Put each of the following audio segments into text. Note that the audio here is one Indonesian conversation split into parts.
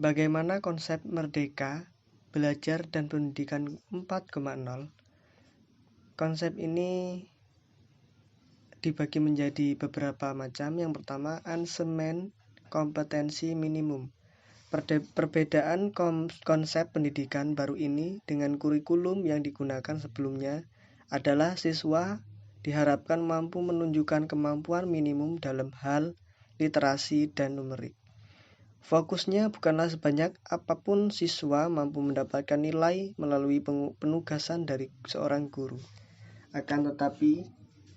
Bagaimana konsep merdeka, belajar dan pendidikan 4.0? Konsep ini dibagi menjadi beberapa macam. Yang pertama, asemen kompetensi minimum. Perbedaan konsep pendidikan baru ini dengan kurikulum yang digunakan sebelumnya adalah siswa diharapkan mampu menunjukkan kemampuan minimum dalam hal literasi dan numerik. Fokusnya bukanlah sebanyak apapun siswa mampu mendapatkan nilai melalui penugasan dari seorang guru. Akan tetapi,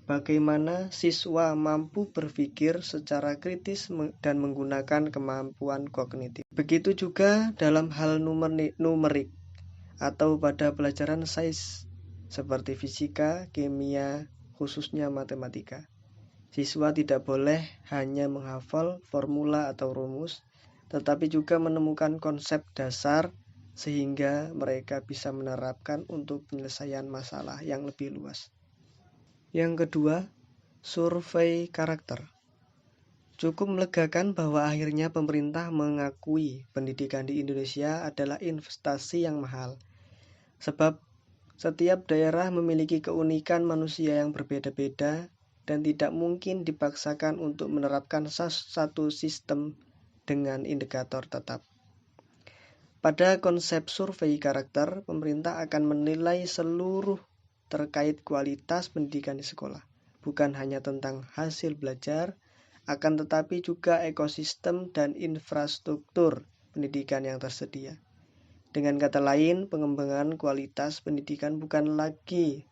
bagaimana siswa mampu berpikir secara kritis dan menggunakan kemampuan kognitif. Begitu juga dalam hal numerik atau pada pelajaran sains seperti fisika, kimia, khususnya matematika. Siswa tidak boleh hanya menghafal formula atau rumus, tetapi juga menemukan konsep dasar sehingga mereka bisa menerapkan untuk penyelesaian masalah yang lebih luas. Yang kedua, survei karakter. Cukup melegakan bahwa akhirnya pemerintah mengakui pendidikan di Indonesia adalah investasi yang mahal. Sebab setiap daerah memiliki keunikan manusia yang berbeda-beda dan tidak mungkin dipaksakan untuk menerapkan satu sistem dengan indikator tetap. Pada konsep survei karakter, pemerintah akan menilai seluruh terkait kualitas pendidikan di sekolah. Bukan hanya tentang hasil belajar, akan tetapi juga ekosistem dan infrastruktur pendidikan yang tersedia. Dengan kata lain, pengembangan kualitas pendidikan bukan lagi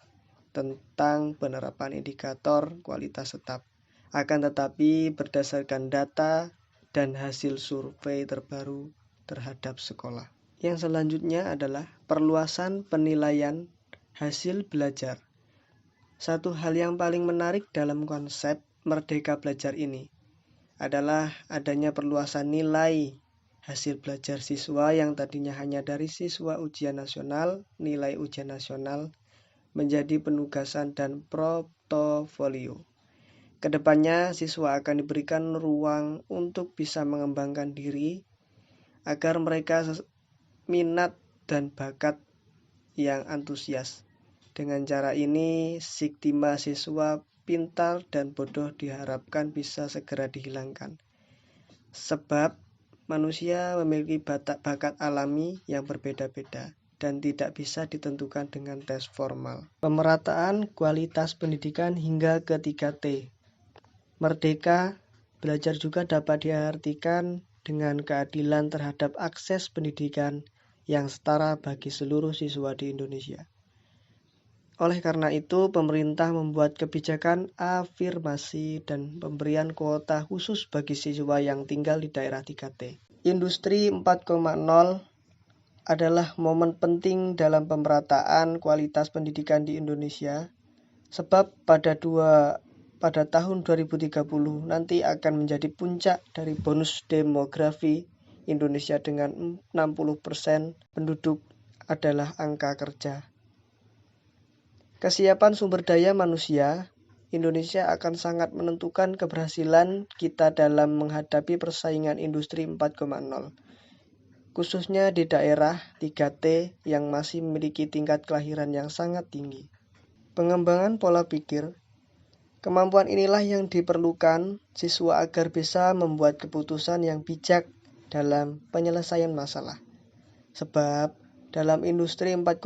tentang penerapan indikator kualitas tetap, akan tetapi berdasarkan data dan hasil survei terbaru terhadap sekolah. Yang selanjutnya adalah perluasan penilaian hasil belajar. Satu hal yang paling menarik dalam konsep merdeka belajar ini adalah adanya perluasan nilai hasil belajar siswa yang tadinya hanya dari siswa ujian nasional, nilai ujian nasional, menjadi penugasan dan portofolio. Kedepannya, siswa akan diberikan ruang untuk bisa mengembangkan diri agar mereka minat dan bakat yang antusias. Dengan cara ini, stigma siswa pintar dan bodoh diharapkan bisa segera dihilangkan. Sebab manusia memiliki bakat alami yang berbeda-beda dan tidak bisa ditentukan dengan tes formal. Pemerataan kualitas pendidikan hingga ke 3T. Merdeka belajar juga dapat diartikan dengan keadilan terhadap akses pendidikan yang setara bagi seluruh siswa di Indonesia. Oleh karena itu, pemerintah membuat kebijakan afirmasi dan pemberian kuota khusus bagi siswa yang tinggal di daerah 3T. Industri 4.0 adalah momen penting dalam pemerataan kualitas pendidikan di Indonesia, sebab pada tahun 2030 nanti akan menjadi puncak dari bonus demografi Indonesia dengan 60% penduduk adalah angka kerja. Kesiapan sumber daya manusia Indonesia akan sangat menentukan keberhasilan kita dalam menghadapi persaingan industri 4.0. Khususnya di daerah 3T yang masih memiliki tingkat kelahiran yang sangat tinggi. Pengembangan pola pikir. Kemampuan inilah yang diperlukan siswa agar bisa membuat keputusan yang bijak dalam penyelesaian masalah. Sebab dalam industri 4.0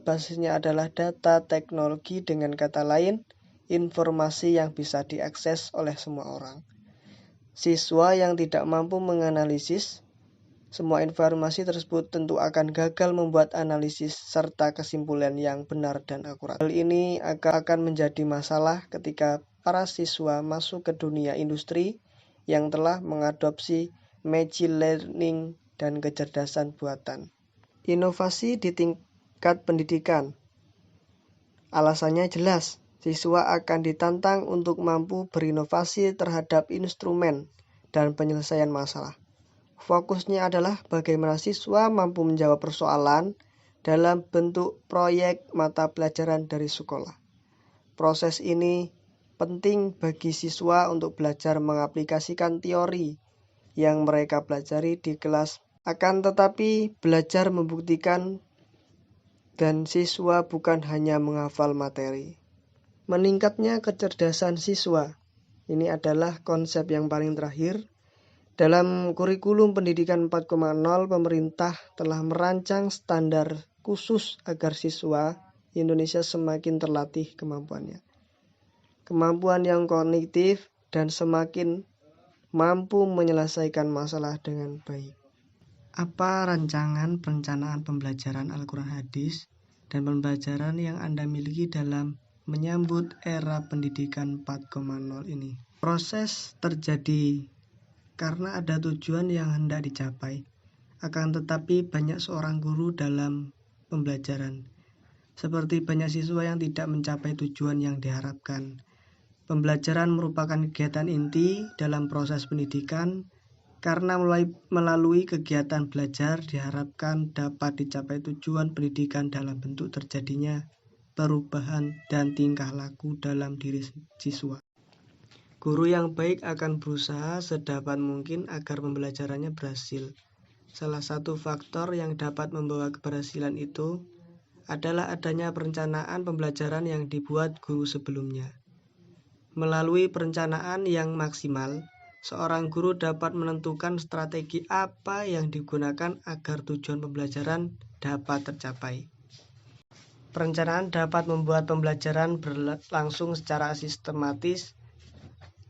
basisnya adalah data teknologi, dengan kata lain, informasi yang bisa diakses oleh semua orang. Siswa yang tidak mampu menganalisis semua informasi tersebut tentu akan gagal membuat analisis serta kesimpulan yang benar dan akurat. Hal ini akan menjadi masalah ketika para siswa masuk ke dunia industri yang telah mengadopsi machine learning dan kecerdasan buatan. Inovasi di tingkat pendidikan. Alasannya jelas, siswa akan ditantang untuk mampu berinovasi terhadap instrumen dan penyelesaian masalah. Fokusnya adalah bagaimana siswa mampu menjawab persoalan dalam bentuk proyek mata pelajaran dari sekolah. Proses ini penting bagi siswa untuk belajar mengaplikasikan teori yang mereka pelajari di kelas Akan tetapi belajar membuktikan dan siswa bukan hanya menghafal materi. Meningkatnya kecerdasan siswa. Ini adalah konsep yang paling terakhir. Dalam kurikulum pendidikan 4.0, pemerintah telah merancang standar khusus agar siswa Indonesia semakin terlatih kemampuannya. Kemampuan yang kognitif dan semakin mampu menyelesaikan masalah dengan baik. Apa rancangan perencanaan pembelajaran Al-Quran Hadis dan pembelajaran yang Anda miliki dalam menyambut era pendidikan 4.0 ini? Proses terjadi karena ada tujuan yang hendak dicapai. Akan tetapi banyak seorang guru dalam pembelajaran. Seperti banyak siswa yang tidak mencapai tujuan yang diharapkan. Pembelajaran merupakan kegiatan inti dalam proses pendidikan karena melalui kegiatan belajar diharapkan dapat dicapai tujuan pendidikan dalam bentuk terjadinya perubahan dan tingkah laku dalam diri siswa. Guru yang baik akan berusaha sedapat mungkin agar pembelajarannya berhasil. Salah satu faktor yang dapat membawa keberhasilan itu adalah adanya perencanaan pembelajaran yang dibuat guru sebelumnya. Melalui perencanaan yang maksimal, seorang guru dapat menentukan strategi apa yang digunakan agar tujuan pembelajaran dapat tercapai. Perencanaan dapat membuat pembelajaran berlangsung secara sistematis.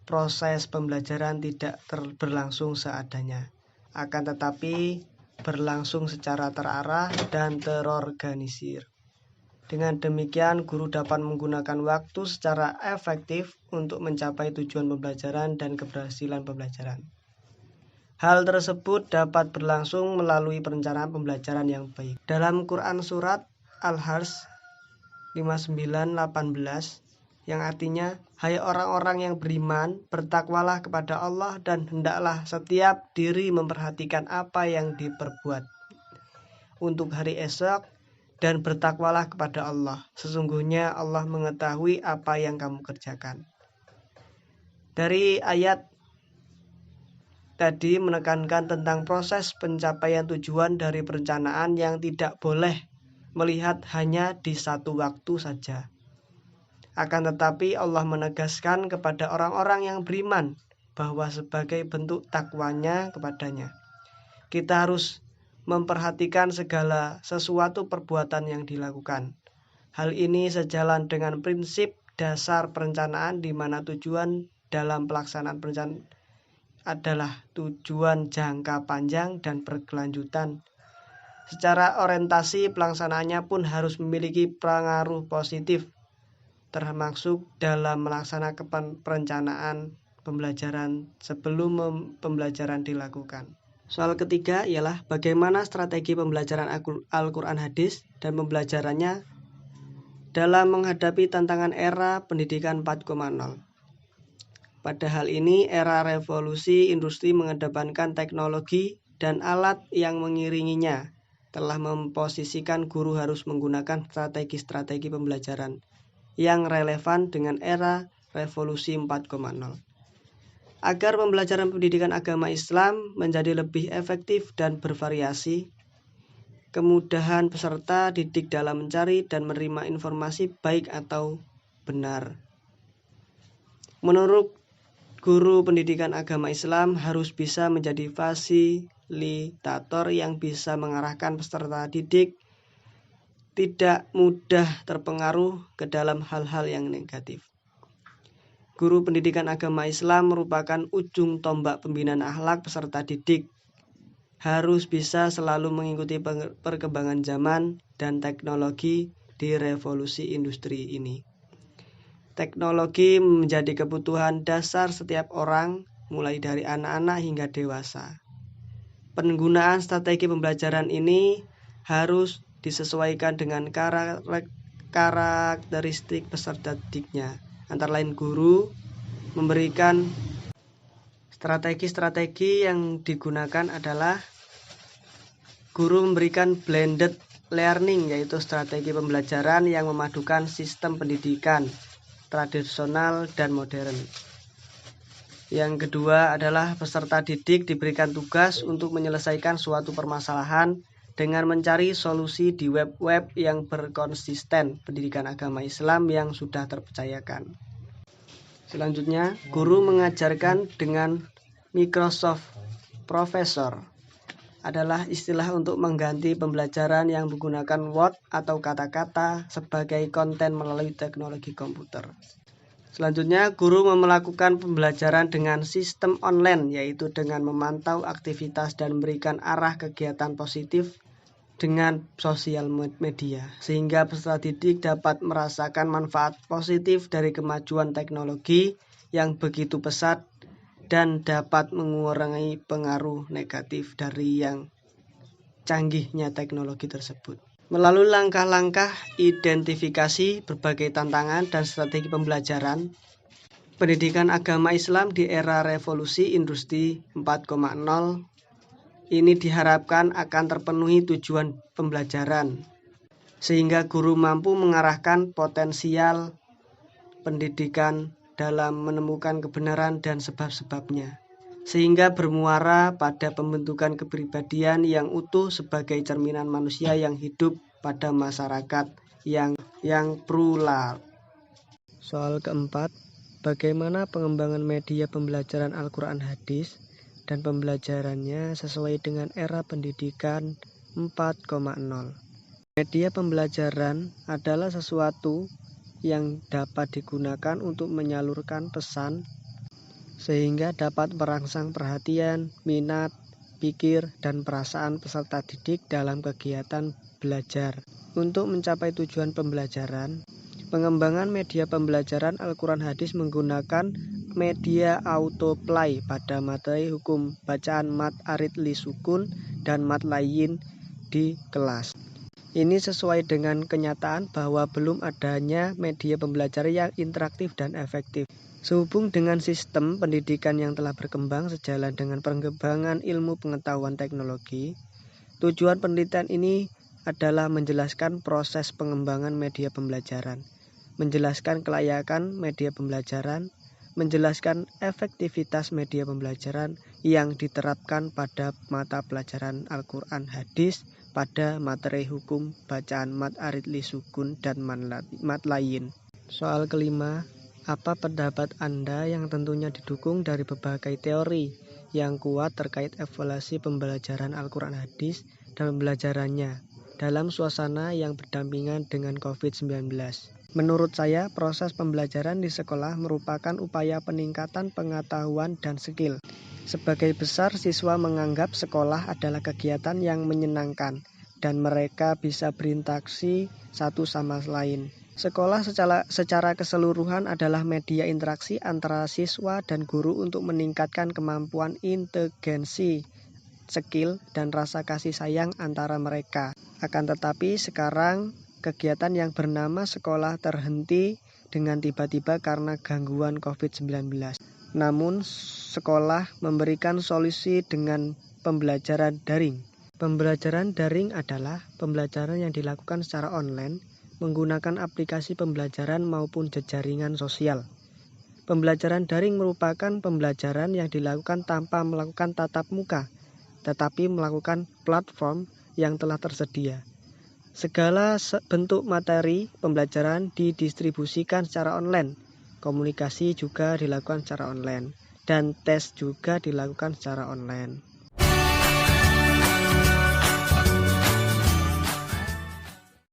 Proses pembelajaran tidak berlangsung seadanya, akan tetapi berlangsung secara terarah dan terorganisir. Dengan demikian, guru dapat menggunakan waktu secara efektif untuk mencapai tujuan pembelajaran dan keberhasilan pembelajaran. Hal tersebut dapat berlangsung melalui perencanaan pembelajaran yang baik. Dalam Quran Surat Al-Hajj 59:18 yang artinya, hai orang-orang yang beriman, bertakwalah kepada Allah dan hendaklah setiap diri memperhatikan apa yang diperbuat untuk hari esok dan bertakwalah kepada Allah. Sesungguhnya Allah mengetahui apa yang kamu kerjakan. Dari ayat tadi menekankan tentang proses pencapaian tujuan dari perencanaan yang tidak boleh melihat hanya di satu waktu saja. Akan tetapi Allah menegaskan kepada orang-orang yang beriman bahwa sebagai bentuk takwanya kepadanya, kita harus memperhatikan segala sesuatu perbuatan yang dilakukan. Hal ini sejalan dengan prinsip dasar perencanaan di mana tujuan dalam pelaksanaan perencanaan adalah tujuan jangka panjang dan berkelanjutan. Secara orientasi pelaksanaannya pun harus memiliki pengaruh positif, termasuk dalam melaksanakan perencanaan pembelajaran sebelum pembelajaran dilakukan. Soal ketiga ialah bagaimana strategi pembelajaran Al-Quran Hadis dan pembelajarannya dalam menghadapi tantangan era pendidikan 4.0. Pada hal ini, era revolusi industri mengedepankan teknologi dan alat yang mengiringinya telah memposisikan guru harus menggunakan strategi-strategi pembelajaran yang relevan dengan era revolusi 4.0. Agar pembelajaran pendidikan agama Islam menjadi lebih efektif dan bervariasi, kemudahan peserta didik dalam mencari dan menerima informasi baik atau benar. Menurut guru pendidikan agama Islam harus bisa menjadi fasilitator yang bisa mengarahkan peserta didik tidak mudah terpengaruh ke dalam hal-hal yang negatif. Guru pendidikan agama Islam merupakan ujung tombak pembinaan akhlak peserta didik. Harus bisa selalu mengikuti perkembangan zaman dan teknologi di revolusi industri ini. Teknologi menjadi kebutuhan dasar setiap orang, mulai dari anak-anak hingga dewasa. Penggunaan strategi pembelajaran ini harus disesuaikan dengan karakteristik peserta didiknya. Antara lain guru memberikan strategi yang digunakan adalah guru memberikan blended learning, yaitu strategi pembelajaran yang memadukan sistem pendidikan tradisional dan modern. Yang kedua adalah peserta didik diberikan tugas untuk menyelesaikan suatu permasalahan dengan mencari solusi di web-web yang berkonsisten pendidikan agama Islam yang sudah terpercayakan. Selanjutnya, guru mengajarkan dengan Microsoft Professor adalah istilah untuk mengganti pembelajaran yang menggunakan Word atau kata-kata sebagai konten melalui teknologi komputer. Selanjutnya, guru melakukan pembelajaran dengan sistem online, yaitu dengan memantau aktivitas dan memberikan arah kegiatan positif dengan sosial media, sehingga peserta didik dapat merasakan manfaat positif dari kemajuan teknologi yang begitu pesat dan dapat mengurangi pengaruh negatif dari yang canggihnya teknologi tersebut. Melalui langkah-langkah identifikasi berbagai tantangan dan strategi pembelajaran, pendidikan agama Islam di era revolusi industri 4.0 ini diharapkan akan terpenuhi tujuan pembelajaran, sehingga guru mampu mengarahkan potensial pendidikan dalam menemukan kebenaran dan sebab-sebabnya, sehingga bermuara pada pembentukan kepribadian yang utuh sebagai cerminan manusia yang hidup pada masyarakat yang plural. Soal keempat, bagaimana pengembangan media pembelajaran Al-Quran Hadis dan pembelajarannya sesuai dengan era pendidikan 4.0. Media pembelajaran adalah sesuatu yang dapat digunakan untuk menyalurkan pesan sehingga dapat merangsang perhatian, minat, pikir, dan perasaan peserta didik dalam kegiatan belajar. Untuk mencapai tujuan pembelajaran, pengembangan media pembelajaran Al-Quran Hadis menggunakan media autoplay pada materi hukum bacaan mat arid li sukun dan mat layin di kelas. Ini sesuai dengan kenyataan bahwa belum adanya media pembelajaran yang interaktif dan efektif. Sehubung dengan sistem pendidikan yang telah berkembang sejalan dengan perkembangan ilmu pengetahuan teknologi, tujuan penelitian ini adalah menjelaskan proses pengembangan media pembelajaran, menjelaskan kelayakan media pembelajaran, menjelaskan efektivitas media pembelajaran yang diterapkan pada mata pelajaran Al-Quran Hadis pada materi hukum bacaan mat arid li sukun dan mat layin. Soal kelima, apa pendapat Anda yang tentunya didukung dari berbagai teori yang kuat terkait evaluasi pembelajaran Al-Quran Hadis dan pembelajarannya dalam suasana yang berdampingan dengan COVID-19? Menurut saya, proses pembelajaran di sekolah merupakan upaya peningkatan pengetahuan dan skill. Sebagai besar, siswa menganggap sekolah adalah kegiatan yang menyenangkan dan mereka bisa berinteraksi satu sama lain. Sekolah secara keseluruhan adalah media interaksi antara siswa dan guru untuk meningkatkan kemampuan inteligensi, skill, dan rasa kasih sayang antara mereka. Akan tetapi sekarang kegiatan yang bernama sekolah terhenti dengan tiba-tiba karena gangguan COVID-19. Namun, sekolah memberikan solusi dengan pembelajaran daring. Pembelajaran daring adalah pembelajaran yang dilakukan secara online, menggunakan aplikasi pembelajaran maupun jejaringan sosial. Pembelajaran daring merupakan pembelajaran yang dilakukan tanpa melakukan tatap muka, tetapi melakukan platform yang telah tersedia. Segala bentuk materi pembelajaran didistribusikan secara online. Komunikasi juga dilakukan secara online, dan tes juga dilakukan secara online.